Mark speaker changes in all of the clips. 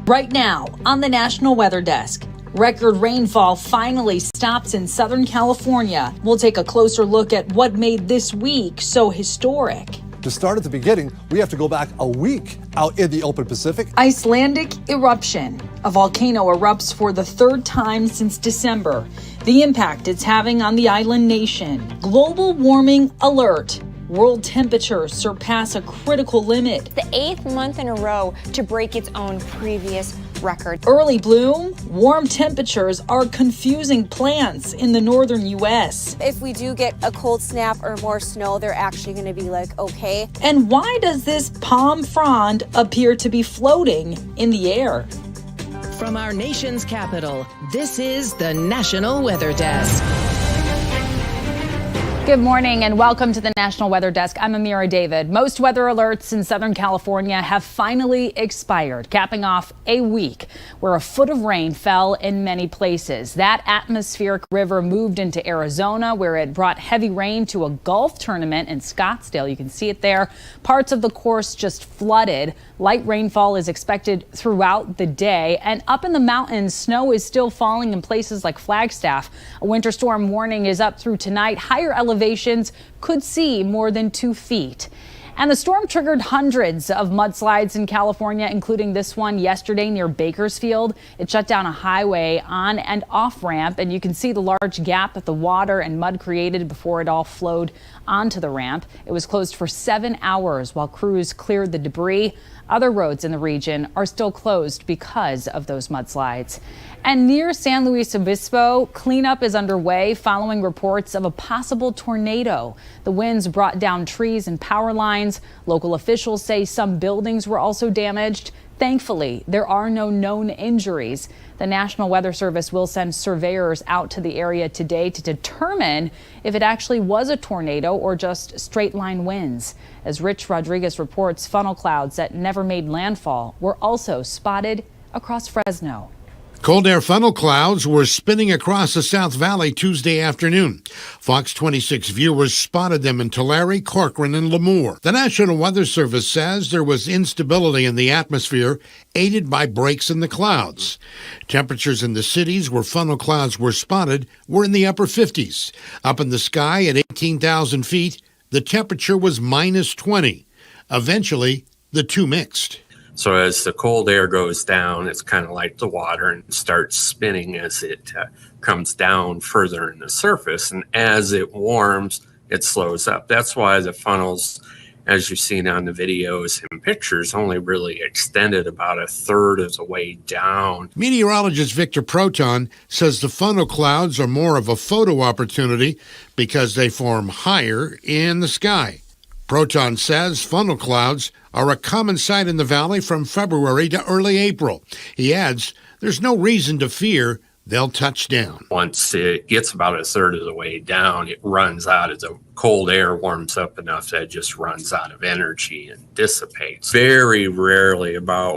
Speaker 1: Right now, on the National Weather Desk, record rainfall finally stops in Southern California. We'll take a closer look at what made this week so historic.
Speaker 2: To start at the beginning, we have to go back a week out in the open Pacific.
Speaker 1: Icelandic eruption. A volcano erupts for the third time since December. The impact it's having on the island nation. Global warming alert. World temperatures surpass a critical limit.
Speaker 3: The 8th month in a row to break its own previous record.
Speaker 1: Early bloom, warm temperatures are confusing plants in the northern U.S.
Speaker 3: If we do get a cold snap or more snow, they're actually going to be like, okay.
Speaker 1: And why does this palm frond appear to be floating in the air?
Speaker 4: From our nation's capital, this is the National Weather Desk.
Speaker 5: Good morning and welcome to the National Weather Desk. I'm Amira David. Most weather alerts in Southern California have finally expired, capping off a week where a foot of rain fell in many places. That atmospheric river moved into Arizona, where it brought heavy rain to a golf tournament in Scottsdale. You can see it there. Parts of the course just flooded. Light rainfall is expected throughout the day. And up in the mountains, snow is still falling in places like Flagstaff. A winter storm warning is up through tonight. Higher elevations could see more than 2 feet. And the storm triggered hundreds of mudslides in California, including this one yesterday near Bakersfield. It shut down a highway on and off ramp, and you can see the large gap that the water and mud created before it all flowed onto the ramp. It was closed for 7 hours while crews cleared the debris. Other roads in the region are still closed because of those mudslides. And near San Luis Obispo, cleanup is underway following reports of a possible tornado. The winds brought down trees and power lines. Local officials say some buildings were also damaged. Thankfully, there are no known injuries. The National Weather Service will send surveyors out to the area today to determine if it actually was a tornado or just straight line winds. As Rich Rodriguez reports, funnel clouds that never made landfall were also spotted across Fresno.
Speaker 6: Cold air funnel clouds were spinning across the South Valley Tuesday afternoon. Fox 26 viewers spotted them in Tulare, Corcoran, and Lemoore. The National Weather Service says there was instability in the atmosphere, aided by breaks in the clouds. Temperatures in the cities where funnel clouds were spotted were in the upper 50s. Up in the sky at 18,000 feet, the temperature was minus 20. Eventually, the two mixed.
Speaker 7: So as the cold air goes down, it's kind of like the water and starts spinning as it comes down further in the surface. And as it warms, it slows up. That's why the funnels, as you've seen on the videos and pictures, only really extended about a third of the way down.
Speaker 6: Meteorologist Victor Proton says the funnel clouds are more of a photo opportunity because they form higher in the sky. Proton says funnel clouds are a common sight in the valley from February to early April. He adds there's no reason to fear they'll touch down.
Speaker 7: Once it gets about a third of the way down, it runs out as the cold air warms up enough that it just runs out of energy and dissipates. Very rarely, about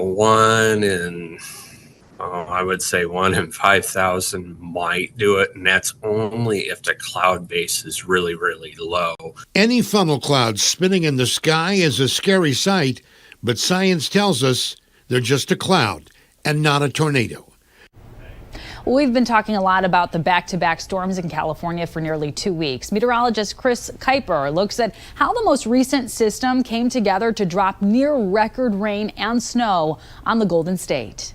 Speaker 7: I would say 1 in 5,000 might do it, and that's only if the cloud base is really, really low.
Speaker 6: Any funnel cloud spinning in the sky is a scary sight, but science tells us they're just a cloud and not a tornado.
Speaker 5: We've been talking a lot about the back-to-back storms in California for nearly 2 weeks. Meteorologist Chris Kuiper looks at how the most recent system came together to drop near-record rain and snow on the Golden State.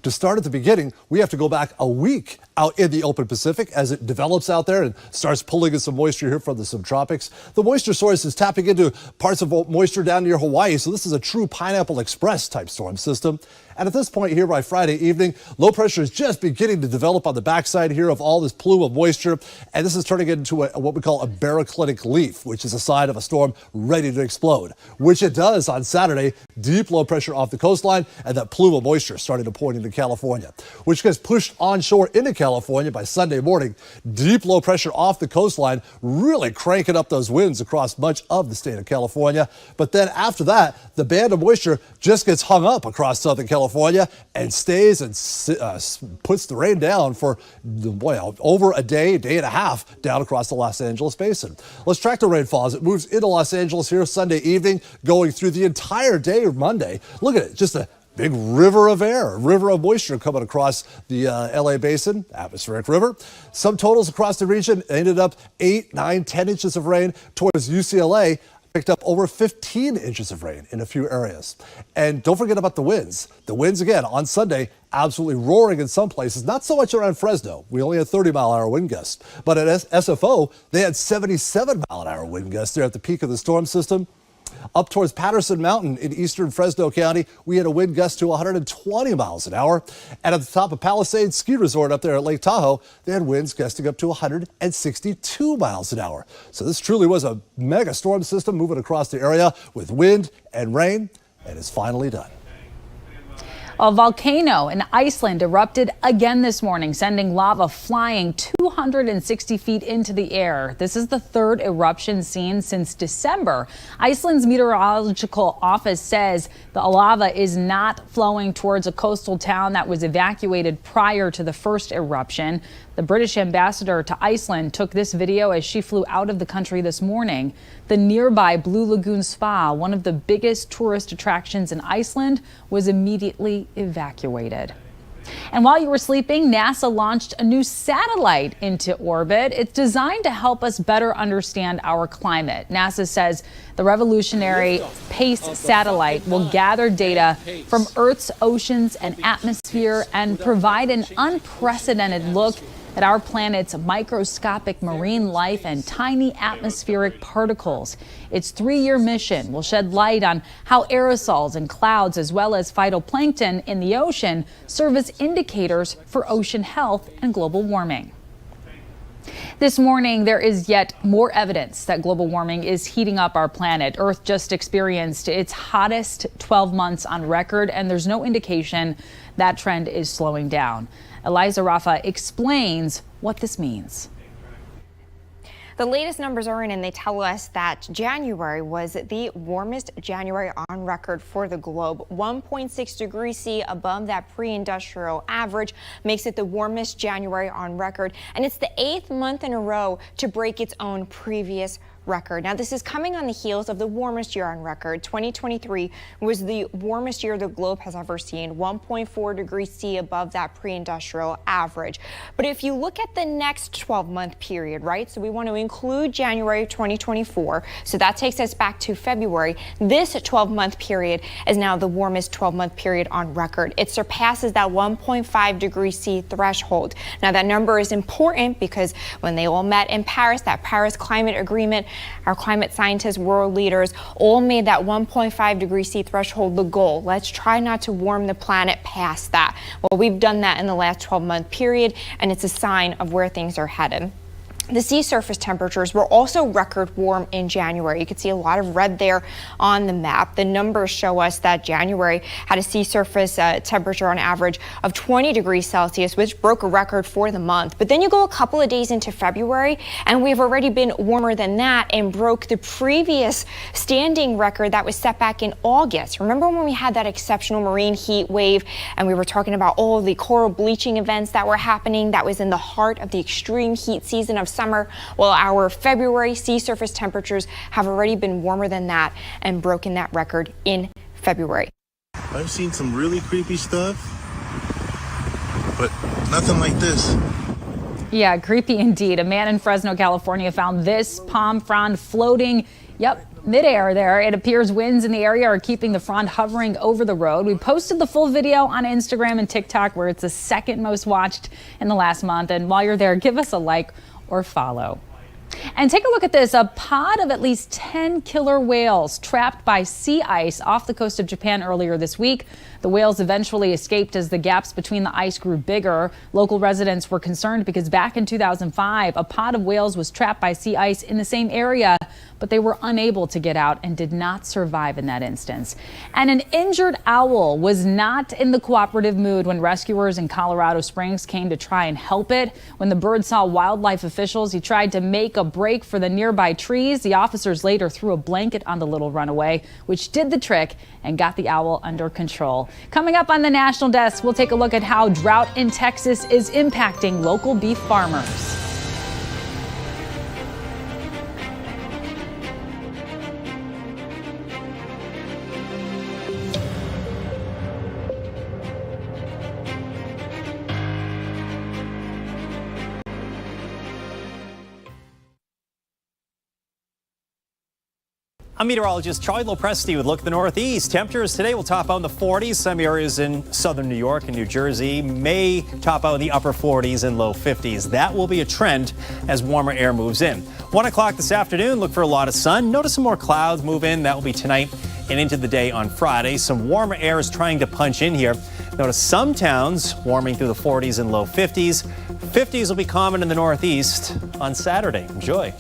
Speaker 2: To start at the beginning, we have to go back a week out in the open Pacific as it develops out there and starts pulling in some moisture here from the subtropics. The moisture source is tapping into parts of moisture down near Hawaii, so this is a true Pineapple Express type storm system. And at this point here by Friday evening, low pressure is just beginning to develop on the backside here of all this plume of moisture. And this is turning into what we call a baroclitic leaf, which is a sign of a storm ready to explode, which it does on Saturday. Deep low pressure off the coastline and that plume of moisture starting to point into California, which gets pushed onshore into California by Sunday morning. Deep low pressure off the coastline really cranking up those winds across much of the state of California. But then after that, the band of moisture just gets hung up across Southern California and stays and puts the rain down for over a day and a half down across the Los Angeles basin. Let's track the rainfall as it moves into Los Angeles here Sunday evening, going through the entire day of Monday. Look at it, just a big river of air, river of moisture coming across the LA basin, atmospheric river. Some totals across the region ended up 8, 9, 10 inches of rain. Towards UCLA, picked up over 15 inches of rain in a few areas. And don't forget about the winds. The winds, again, on Sunday, absolutely roaring in some places, not so much around Fresno. We only had 30-mile-an-hour wind gusts. But at SFO, they had 77-mile-an-hour wind gusts there at the peak of the storm system. Up towards Patterson Mountain in eastern Fresno County, we had a wind gust to 120 miles an hour. And at the top of Palisades Ski Resort up there at Lake Tahoe, they had winds gusting up to 162 miles an hour. So this truly was a mega storm system moving across the area with wind and rain, and it's finally done.
Speaker 5: A volcano in Iceland erupted again this morning, sending lava flying 260 feet into the air. This is the third eruption seen since December. Iceland's meteorological office says the lava is not flowing towards a coastal town that was evacuated prior to the first eruption. The British ambassador to Iceland took this video as she flew out of the country this morning. The nearby Blue Lagoon Spa, one of the biggest tourist attractions in Iceland, was immediately evacuated. And while you were sleeping, NASA launched a new satellite into orbit. It's designed to help us better understand our climate. NASA says the revolutionary PACE satellite will gather data from Earth's oceans and atmosphere and provide an unprecedented look at our planet's microscopic marine life and tiny atmospheric particles. Its 3-year mission will shed light on how aerosols and clouds, as well as phytoplankton in the ocean, serve as indicators for ocean health and global warming. This morning, there is yet more evidence that global warming is heating up our planet. Earth just experienced its hottest 12 months on record, and there's no indication that trend is slowing down. Eliza Rafa explains what this means.
Speaker 8: The latest numbers are in, and they tell us that January was the warmest January on record for the globe. 1.6 degrees C above that pre-industrial average makes it the warmest January on record, and it's the 8th month in a row to break its own previous record. Now, this is coming on the heels of the warmest year on record. 2023 was the warmest year the globe has ever seen, 1.4 degrees C above that pre-industrial average. But if you look at the next 12-month period, right, so we want to include January 2024, so that takes us back to February. This 12-month period is now the warmest 12-month period on record. It surpasses that 1.5 degrees C threshold. Now, that number is important because when they all met in Paris, that Paris Climate Agreement, our climate scientists, world leaders, all made that 1.5 degrees C threshold the goal. Let's try not to warm the planet past that. Well, we've done that in the last 12-month period, and it's a sign of where things are headed. The sea surface temperatures were also record warm in January. You can see a lot of red there on the map. The numbers show us that January had a sea surface temperature on average of 20 degrees Celsius, which broke a record for the month. But then you go a couple of days into February, and we've already been warmer than that and broke the previous standing record that was set back in August. Remember when we had that exceptional marine heat wave, and we were talking about all of the coral bleaching events that were happening? That was in the heart of the extreme heat season of summer. Well, our February sea surface temperatures have already been warmer than that and broken that record in February.
Speaker 9: I've seen some really creepy stuff, but nothing like this.
Speaker 5: Yeah, creepy indeed. A man in Fresno, California found this palm frond floating, midair there. It appears winds in the area are keeping the frond hovering over the road. We posted the full video on Instagram and TikTok, where it's the second most watched in the last month. And while you're there, give us a like or follow. And take a look at this. A pod of at least 10 killer whales trapped by sea ice off the coast of Japan earlier this week. The whales eventually escaped as the gaps between the ice grew bigger. Local residents were concerned because back in 2005, a pod of whales was trapped by sea ice in the same area, but they were unable to get out and did not survive in that instance. And an injured owl was not in the cooperative mood when rescuers in Colorado Springs came to try and help it. When the bird saw wildlife officials, he tried to make a break for the nearby trees. The officers later threw a blanket on the little runaway, which did the trick and got the owl under control. Coming up on the National Desk, we'll take a look at how drought in Texas is impacting local beef farmers.
Speaker 10: I'm meteorologist Charlie Lopresti with a look at the Northeast. Temperatures today will top out in the 40s. Some areas in southern New York and New Jersey may top out in the upper 40s and low 50s. That will be a trend as warmer air moves in. 1 o'clock this afternoon, look for a lot of sun. Notice some more clouds move in. That will be tonight and into the day on Friday. Some warmer air is trying to punch in here. Notice some towns warming through the 40s and low 50s. 50s will be common in the Northeast on Saturday. Enjoy.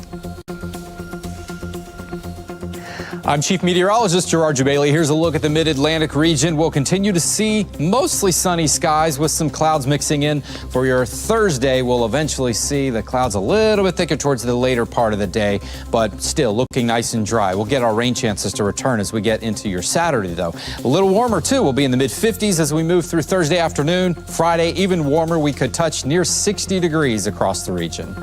Speaker 11: I'm Chief Meteorologist Gerard Jubaili. Here's a look at the mid-Atlantic region. We'll continue to see mostly sunny skies with some clouds mixing in. For your Thursday, we'll eventually see the clouds a little bit thicker towards the later part of the day, but still looking nice and dry. We'll get our rain chances to return as we get into your Saturday, though. A little warmer, too. We'll be in the mid-50s as we move through Thursday afternoon. Friday, even warmer. We could touch near 60 degrees across the region.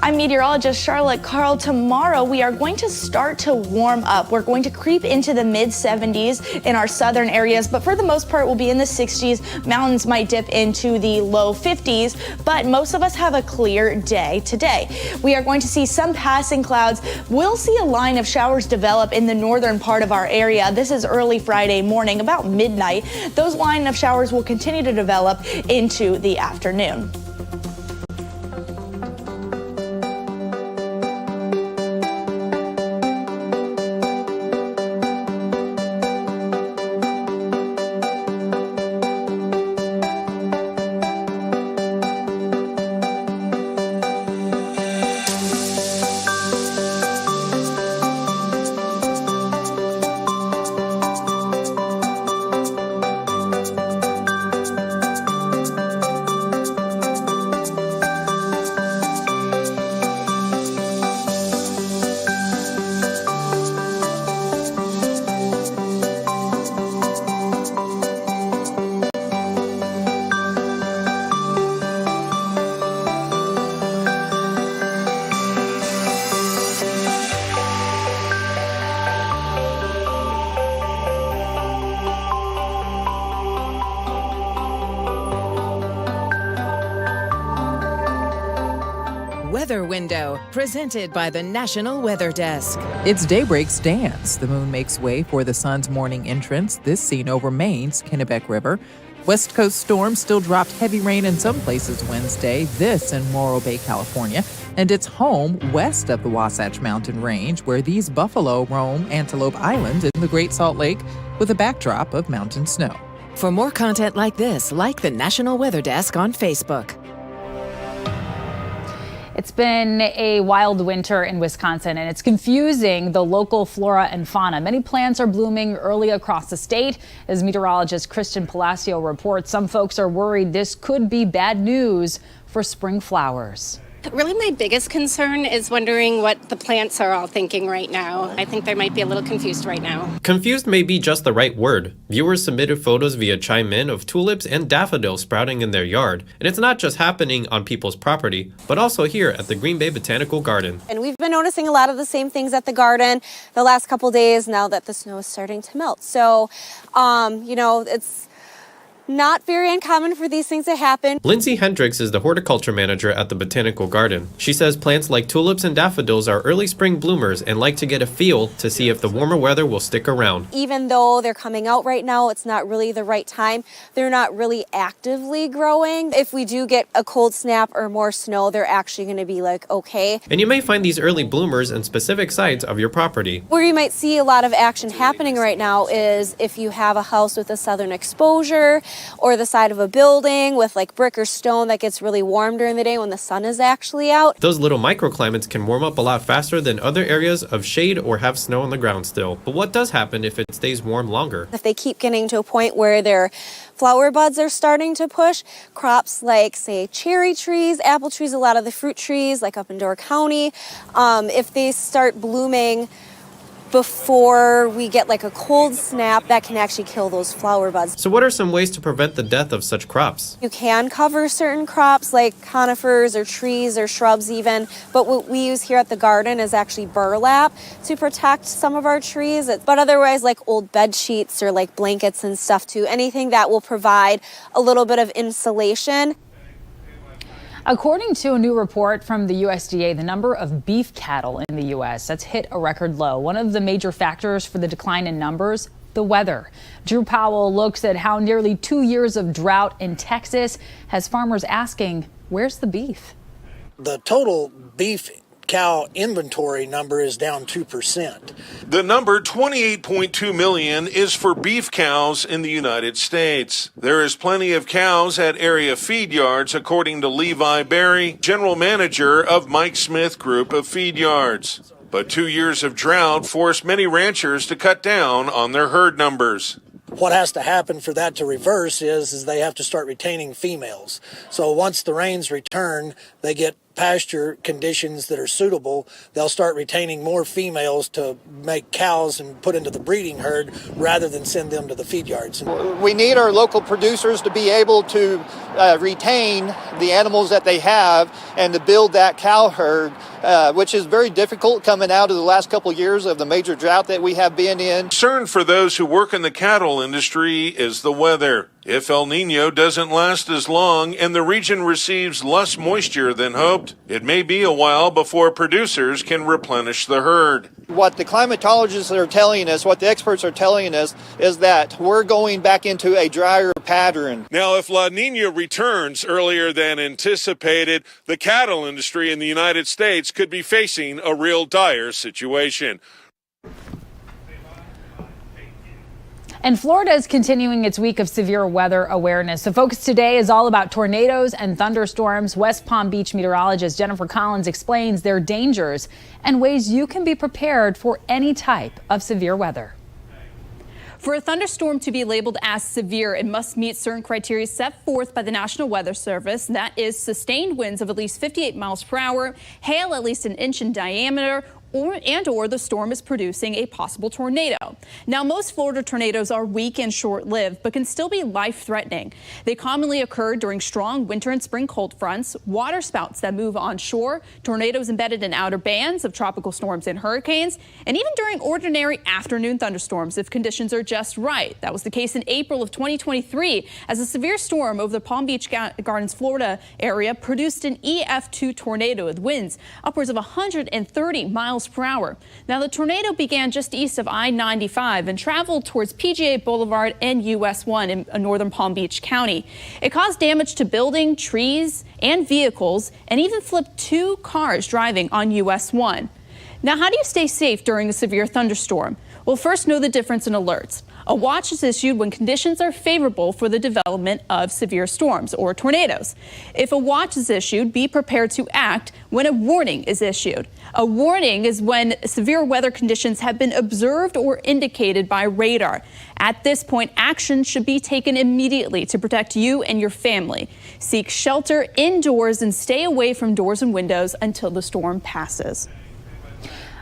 Speaker 12: I'm meteorologist Charlotte Carl. Tomorrow we are going to start to warm up. We're going to creep into the mid-70s in our southern areas, but for the most part we'll be in the 60s. Mountains might dip into the low 50s, but most of us have a clear day today. We are going to see some passing clouds. We'll see a line of showers develop in the northern part of our area. This is early Friday morning, about midnight. Those line of showers will continue to develop into the afternoon.
Speaker 4: Weather Window, presented by the National Weather Desk.
Speaker 13: It's daybreak's dance. The moon makes way for the sun's morning entrance, this seen over Maine's Kennebec River. West Coast storms still dropped heavy rain in some places Wednesday, this in Morro Bay, California. And it's home west of the Wasatch Mountain Range, where these buffalo roam Antelope Island in the Great Salt Lake with a backdrop of mountain snow.
Speaker 4: For more content like this, like the National Weather Desk on Facebook.
Speaker 5: It's been a wild winter in Wisconsin, and it's confusing the local flora and fauna. Many plants are blooming early across the state. As meteorologist Kristen Palacio reports, some folks are worried this could be bad news for spring flowers.
Speaker 14: Really, my biggest concern is wondering what the plants are all thinking right now. I think they might be a little confused right now.
Speaker 15: Confused may be just the right word. Viewers submitted photos via Chime In of tulips and daffodils sprouting in their yard. And it's not just happening on people's property, but also here at the Green Bay Botanical Garden.
Speaker 3: And we've been noticing a lot of the same things at the garden the last couple days now that the snow is starting to melt. So, it's not very uncommon for these things to happen.
Speaker 15: Lindsay Hendricks is the horticulture manager at the Botanical Garden. She says plants like tulips and daffodils are early spring bloomers and like to get a feel to see if the warmer weather will stick around.
Speaker 3: Even though they're coming out right now, it's not really the right time. They're not really actively growing. If we do get a cold snap or more snow, they're actually going to be okay.
Speaker 15: And you may find these early bloomers in specific sites of your property.
Speaker 3: Where you might see a lot of action happening right now is if you have a house with a southern exposure, or the side of a building with brick or stone that gets really warm during the day when the sun is actually out.
Speaker 15: Those little microclimates can warm up a lot faster than other areas of shade or have snow on the ground still. But what does happen if it stays warm longer?
Speaker 3: If they keep getting to a point where their flower buds are starting to push, crops like, say, cherry trees, apple trees, a lot of the fruit trees like up in Door County, if they start blooming before we get a cold snap, that can actually kill those flower buds.
Speaker 15: So what are some ways to prevent the death of such crops?
Speaker 3: You can cover certain crops like conifers or trees or shrubs even, but what we use here at the garden is actually burlap to protect some of our trees. But otherwise, old bed sheets or blankets and stuff too, anything that will provide a little bit of insulation.
Speaker 5: According to a new report from the USDA, the number of beef cattle in the U.S. that's hit a record low. One of the major factors for the decline in numbers, the weather. Drew Powell looks at how nearly 2 years of drought in Texas has farmers asking, where's the beef?
Speaker 16: The total beef cow inventory number is down 2%.
Speaker 17: The number 28.2 million is for beef cows in the United States. There is plenty of cows at area feed yards, according to Levi Berry, general manager of Mike Smith Group of Feed Yards. But 2 years of drought forced many ranchers to cut down on their herd numbers.
Speaker 16: What has to happen for that to reverse is they have to start retaining females. So once the rains return, they get pasture conditions that are suitable, they'll start retaining more females to make cows and put into the breeding herd rather than send them to the feed yards.
Speaker 18: We need our local producers to be able to retain the animals that they have and to build that cow herd, which is very difficult coming out of the last couple of years of the major drought that we have been in.
Speaker 17: Concern for those who work in the cattle industry is the weather. If El Nino doesn't last as long and the region receives less moisture than hoped, it may be a while before producers can replenish the herd.
Speaker 18: What the climatologists are telling us, what the experts are telling us, is that we're going back into a drier pattern.
Speaker 17: Now, if La Nina returns earlier than anticipated, the cattle industry in the United States could be facing a real dire situation.
Speaker 5: And Florida is continuing its week of severe weather awareness. The focus today is all about tornadoes and thunderstorms. West Palm Beach meteorologist Jennifer Collins explains their dangers and ways you can be prepared for any type of severe weather.
Speaker 19: For a thunderstorm to be labeled as severe, it must meet certain criteria set forth by the National Weather Service. That is sustained winds of at least 58 miles per hour, hail at least an inch in diameter, or the storm is producing a possible tornado. Now, most Florida tornadoes are weak and short-lived, but can still be life-threatening. They commonly occur during strong winter and spring cold fronts, water spouts that move onshore, tornadoes embedded in outer bands of tropical storms and hurricanes, and even during ordinary afternoon thunderstorms if conditions are just right. That was the case in April of 2023 as a severe storm over the Palm Beach Gardens, Florida area produced an EF2 tornado with winds upwards of 130 miles per hour. Now, the tornado began just east of I-95 and traveled towards PGA Boulevard and US 1 in northern Palm Beach County. It caused damage to buildings, trees, and vehicles, and even flipped 2 cars driving on US 1. Now, how do you stay safe during a severe thunderstorm? Well, first, know the difference in alerts. A watch is issued when conditions are favorable for the development of severe storms or tornadoes. If a watch is issued, be prepared to act when a warning is issued. A warning is when severe weather conditions have been observed or indicated by radar. At this point, action should be taken immediately to protect you and your family. Seek shelter indoors and stay away from doors and windows until the storm passes.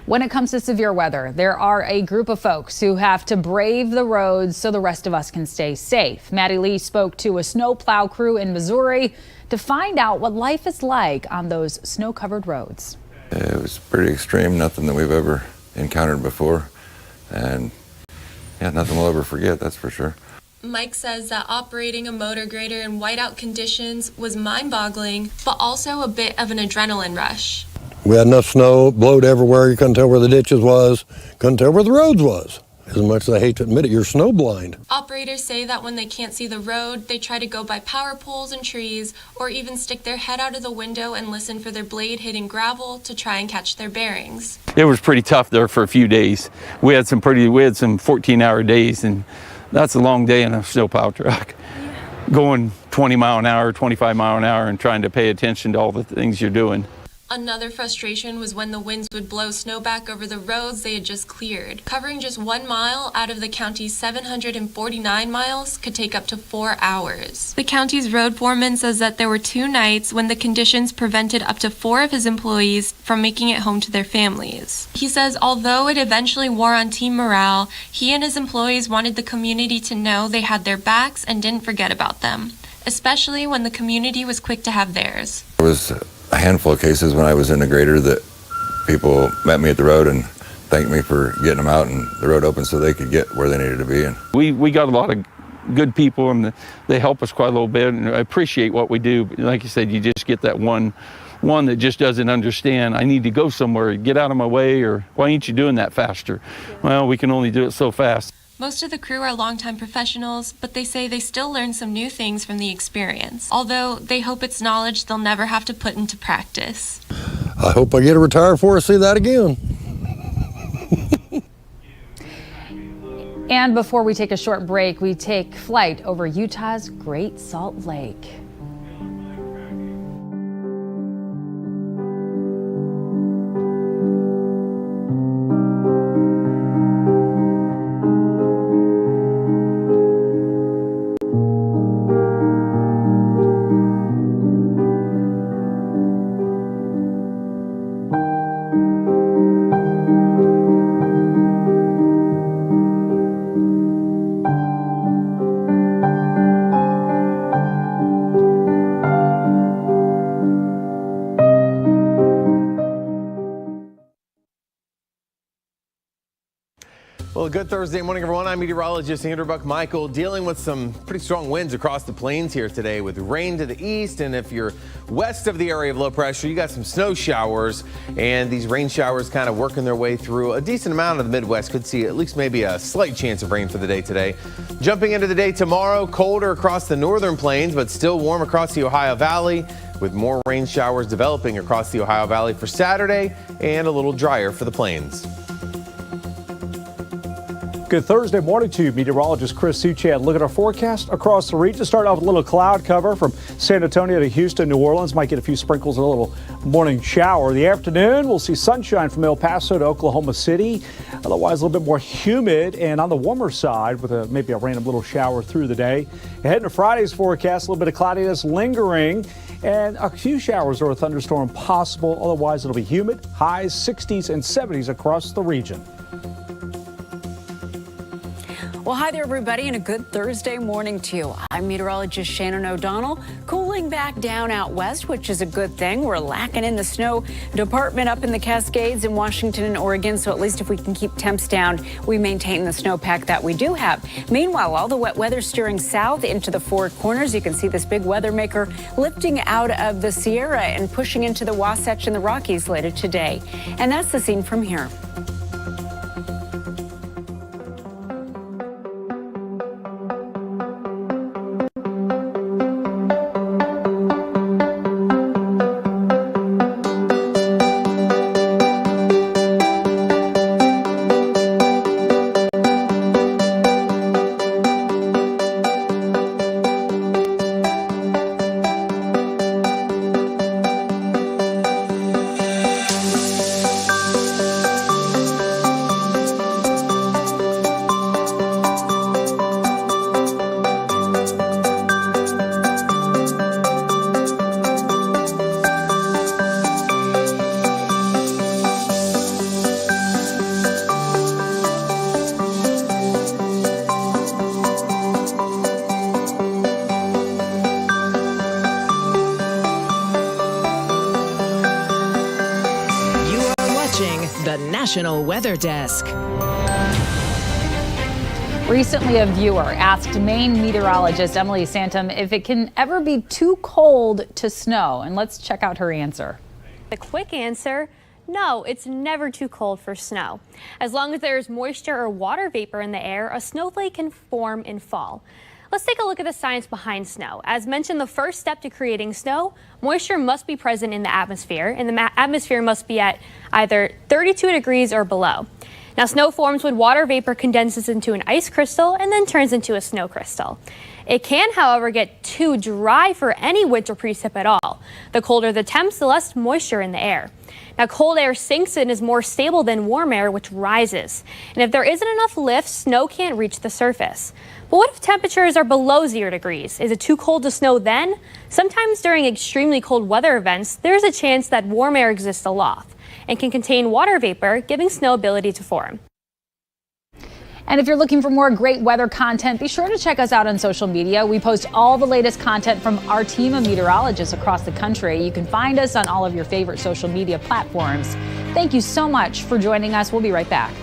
Speaker 5: When it comes to severe weather, there are a group of folks who have to brave the roads so the rest of us can stay safe. Maddie Lee spoke to a snowplow crew in Missouri to find out what life is like on those snow-covered roads.
Speaker 20: It was pretty extreme, nothing that we've ever encountered before. And yeah, nothing we'll ever forget, that's for sure.
Speaker 21: Mike says that operating a motor grader in whiteout conditions was mind-boggling, but also a bit of an adrenaline rush.
Speaker 22: We had enough snow, blowed everywhere. You couldn't tell where the ditches was, couldn't tell where the roads was. As much as I hate to admit it, you're snow blind.
Speaker 21: Operators say that when they can't see the road, they try to go by power poles and trees, or even stick their head out of the window and listen for their blade hitting gravel to try and catch their bearings.
Speaker 23: It was pretty tough there for a few days. We had some 14-hour days, and that's a long day in a snowplow truck. Yeah. Going 20 mile an hour, 25 mile an hour, and trying to pay attention to all the things you're doing.
Speaker 21: Another frustration was when the winds would blow snow back over the roads they had just cleared. Covering just 1 mile out of the county's 749 miles could take up to 4 hours. The county's road foreman says that there were 2 nights when the conditions prevented up to 4 of his employees from making it home to their families. He says although it eventually wore on team morale, he and his employees wanted the community to know they had their backs and didn't forget about them, especially when the community was quick to have theirs.
Speaker 20: It was a handful of cases when I was in the grader that people met me at the road and thanked me for getting them out and the road open so they could get where they needed to be. And
Speaker 23: we got a lot of good people, and they help us quite a little bit, and I appreciate what we do. But like you said, you just get that one that just doesn't understand. I need to go somewhere, get out of my way, or why ain't you doing that faster? Well, we can only do it so fast.
Speaker 21: Most of the crew are longtime professionals, but they say they still learn some new things from the experience, although they hope it's knowledge they'll never have to put into practice.
Speaker 22: I hope I get to retire before I see that again.
Speaker 5: And before we take a short break, we take flight over Utah's Great Salt Lake.
Speaker 1: Well, good Thursday morning, everyone. I'm meteorologist Andrew Buck-Michael, dealing with some pretty strong winds across the plains here today with rain to the east. And if you're west of the area of low pressure, you got some snow showers, and these rain showers kind of working their way through a decent amount of the Midwest. Could see at least maybe a slight chance of rain for the day today. Jumping into the day tomorrow, colder across the northern plains, but still warm across the Ohio Valley, with more rain showers developing across the Ohio Valley for Saturday and a little drier for the plains.
Speaker 6: Good Thursday morning to you. Meteorologist Chris Suchan. Look at our forecast across the region. Start off with a little cloud cover from San Antonio to Houston, New Orleans. Might get a few sprinkles and a little morning shower. The afternoon, we'll see sunshine from El Paso to Oklahoma City. Otherwise, a little bit more humid and on the warmer side with maybe a random little shower through the day. Ahead into Friday's forecast, a little bit of cloudiness lingering and a few showers or a thunderstorm possible. Otherwise, it'll be humid. Highs 60s and 70s across the region.
Speaker 7: Well, hi there, everybody, and a good Thursday morning to you. I'm meteorologist Shannon O'Donnell. Cooling back down out west, which is a good thing. We're lacking in the snow department up in the Cascades in Washington and Oregon, so at least if we can keep temps down, we maintain the snowpack that we do have. Meanwhile, all the wet weather steering south into the Four Corners. You can see this big weather maker lifting out of the Sierra and pushing into the Wasatch and the Rockies later today. And that's the scene from here.
Speaker 4: National Weather Desk.
Speaker 5: Recently, a viewer asked Maine meteorologist Emily Santom if it can ever be too cold to snow. And let's check out her answer.
Speaker 24: The quick answer, no, it's never too cold for snow. As long as there's moisture or water vapor in the air, a snowflake can form in fall. Let's take a look at the science behind snow. As mentioned, the first step to creating snow, moisture must be present in the atmosphere, and the atmosphere must be at either 32 degrees or below. Now, snow forms when water vapor condenses into an ice crystal and then turns into a snow crystal. It can, however, get too dry for any winter precip at all. The colder the temps, the less moisture in the air. Now, cold air sinks and is more stable than warm air, which rises. And if there isn't enough lift, snow can't reach the surface. But what if temperatures are below 0 degrees? Is it too cold to snow then? Sometimes during extremely cold weather events, there's a chance that warm air exists aloft and can contain water vapor, giving snow ability to form.
Speaker 5: And if you're looking for more great weather content, be sure to check us out on social media. We post all the latest content from our team of meteorologists across the country. You can find us on all of your favorite social media platforms. Thank you so much for joining us. We'll be right back.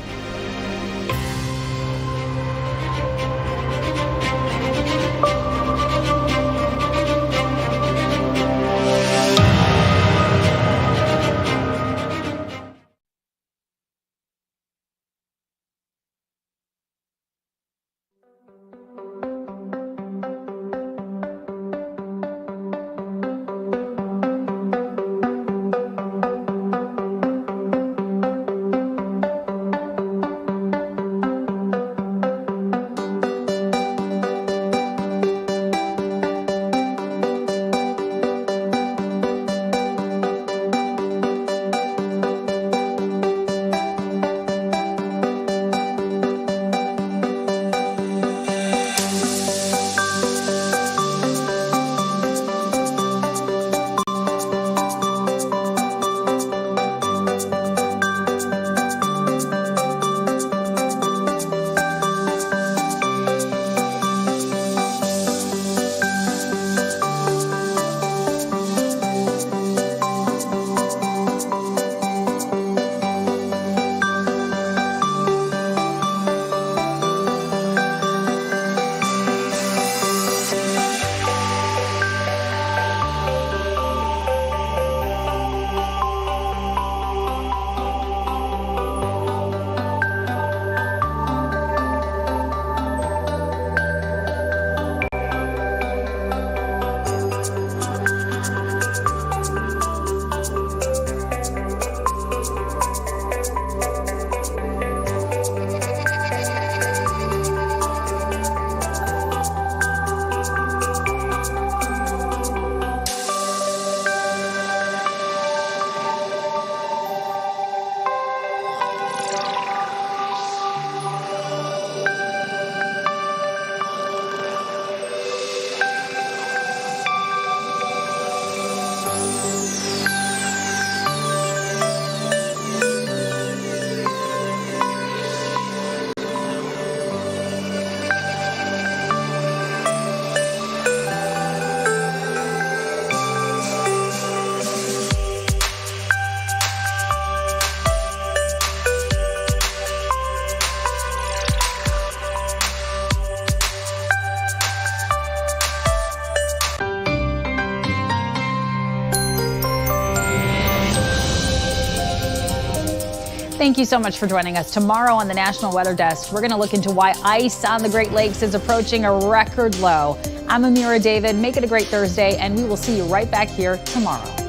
Speaker 5: Thank you so much for joining us. Tomorrow on the National Weather Desk, we're going to look into why ice on the Great Lakes is approaching a record low. I'm Amira David. Make it a great Thursday, and we will see you right back here tomorrow.